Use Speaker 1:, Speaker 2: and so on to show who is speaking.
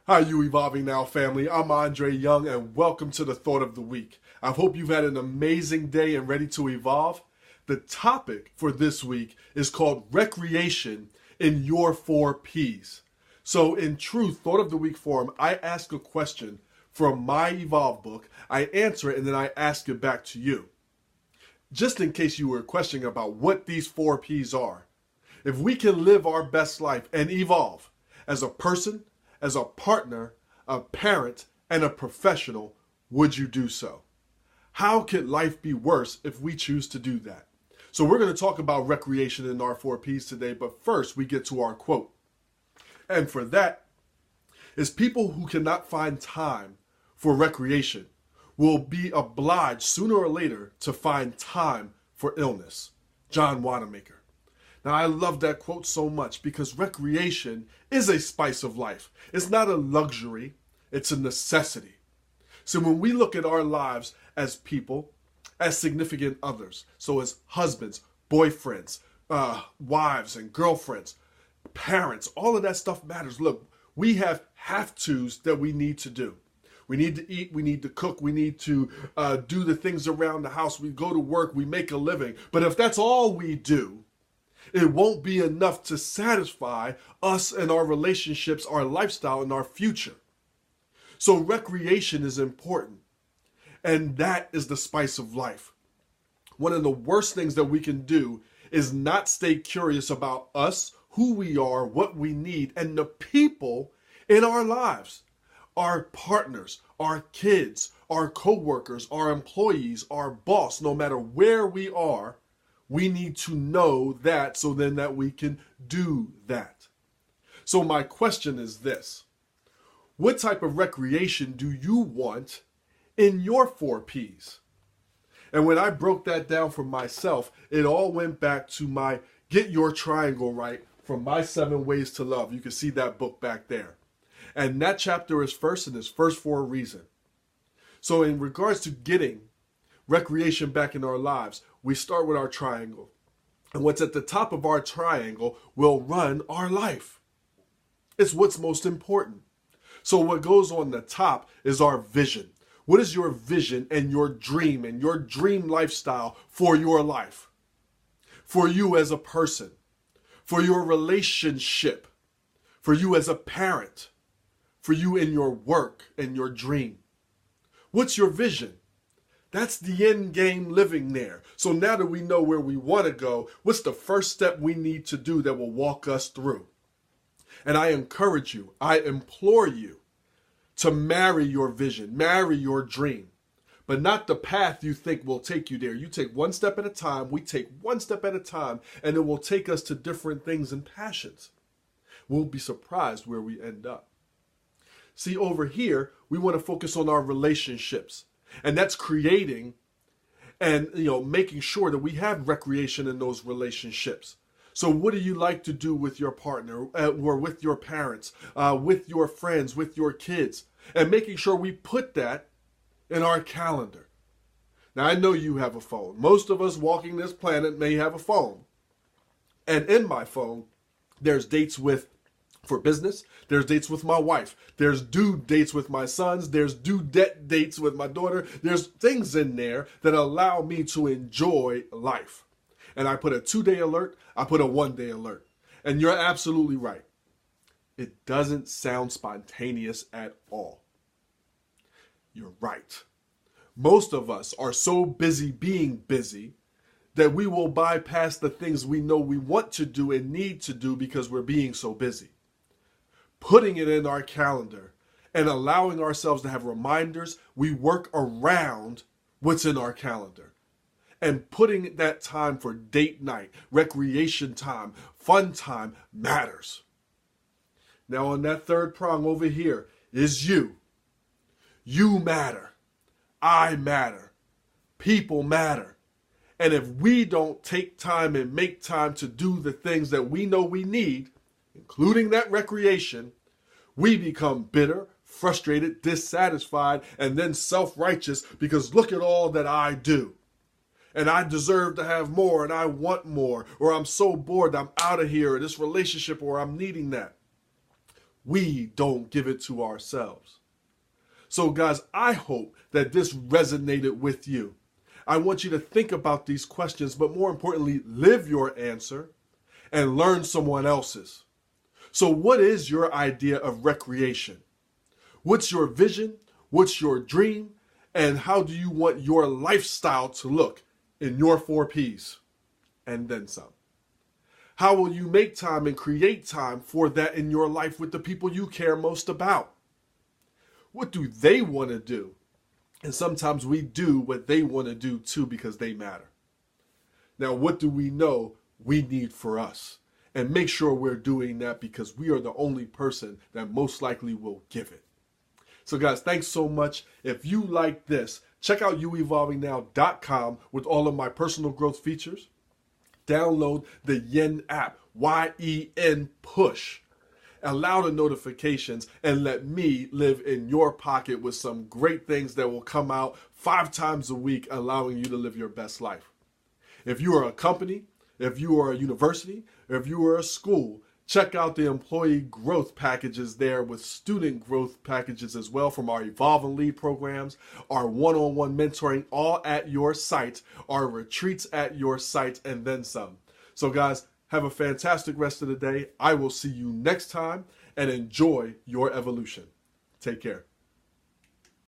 Speaker 1: Hi, you Evolving Now family. I'm Andre Young, and welcome to the Thought of the Week. I hope you've had an amazing day and ready to evolve. The topic for this week is called Recreation in Your 4Ps. So, in true Thought of the Week form, I ask a question from my Evolve book, I answer it, and then I ask it back to you. Just in case you were questioning about what these 4Ps are, if we can live our best life and evolve as a person, as a partner, a parent, and a professional, would you do so? How could life be worse if we choose to do that? So we're going to talk about recreation in our 4Ps today, but first we get to our quote. And for that is people who cannot find time for recreation will be obliged sooner or later to find time for illness. John Wanamaker. Now, I love that quote so much because recreation is a spice of life. It's not a luxury, it's a necessity. So when we look at our lives as people, as significant others, so as husbands, boyfriends, wives and girlfriends, parents, all of that stuff matters. Look, we have tos that we need to do. We need to eat, we need to cook, we need to do the things around the house, we go to work, we make a living. But if that's all we do, it won't be enough to satisfy us and our relationships, our lifestyle, and our future. So recreation is important, and that is the spice of life. One of the worst things that we can do is not stay curious about us, who we are, what we need, and the people in our lives. Our partners, our kids, our co-workers, our employees, our boss, no matter where we are, we need to know that so then that we can do that. So my question is this. What type of recreation do you want in your 4Ps? And when I broke that down for myself, it all went back to my Get Your Triangle Right from My 7 Ways to Love. You can see that book back there. And that chapter is first and is first for a reason. So in regards to getting recreation back in our lives, we start with our triangle. And what's at the top of our triangle will run our life. It's what's most important. So what goes on the top is our vision. What is your vision and your dream lifestyle for your life? For you as a person, for your relationship, for you as a parent, for you in your work and your dream. What's your vision? That's the end game living there. So now that we know where we want to go, what's the first step we need to do that will walk us through? And I encourage you, I implore you to marry your vision, marry your dream, but not the path you think will take you there. You take one step at a time, we take one step at a time, and it will take us to different things and passions. We'll be surprised where we end up. See, over here, we want to focus on our relationships. And that's creating and making sure that we have recreation in those relationships. So what do you like to do with your partner or with your parents, with your friends, with your kids? And making sure we put that in our calendar. Now, I know you have a phone. Most of us walking this planet may have a phone. And in my phone, there's dates for business, there's dates with my wife, there's due dates with my sons, there's due dates with my daughter, there's things in there that allow me to enjoy life. And I put a 2-day alert, I put a 1-day alert. And you're absolutely right. It doesn't sound spontaneous at all. You're right. Most of us are so busy being busy that we will bypass the things we know we want to do and need to do because we're being so busy. Putting it in our calendar and allowing ourselves to have reminders, we work around what's in our calendar. And putting that time for date night, recreation time, fun time matters. Now on that third prong over here is you. You matter. I matter. People matter. And if we don't take time and make time to do the things that we know we need, including that recreation, we become bitter, frustrated, dissatisfied, and then self-righteous because look at all that I do. And I deserve to have more and I want more, or I'm so bored I'm out of here, or this relationship, or I'm needing that. we don't give it to ourselves. So guys, I hope that this resonated with you. I want you to think about these questions, but more importantly, live your answer and learn someone else's. So what is your idea of recreation? What's your vision? What's your dream? And how do you want your lifestyle to look in your 4 Ps? And then some. How will you make time and create time for that in your life with the people you care most about? What do they want to do? And sometimes we do what they want to do too because they matter. Now, what do we know we need for us? And make sure we're doing that because we are the only person that most likely will give it. So guys, thanks so much. If you like this, check out youevolvingnow.com with all of my personal growth features. Download the Yen app, Y-E-N push. Allow the notifications and let me live in your pocket with some great things that will come out 5 times a week, allowing you to live your best life. If you are a company, if you are a university, if you are a school, check out the employee growth packages there with student growth packages as well from our Evolve and Lead programs, our one-on-one mentoring all at your site, our retreats at your site, and then some. So guys, have a fantastic rest of the day. I will see you next time and enjoy your evolution. Take care.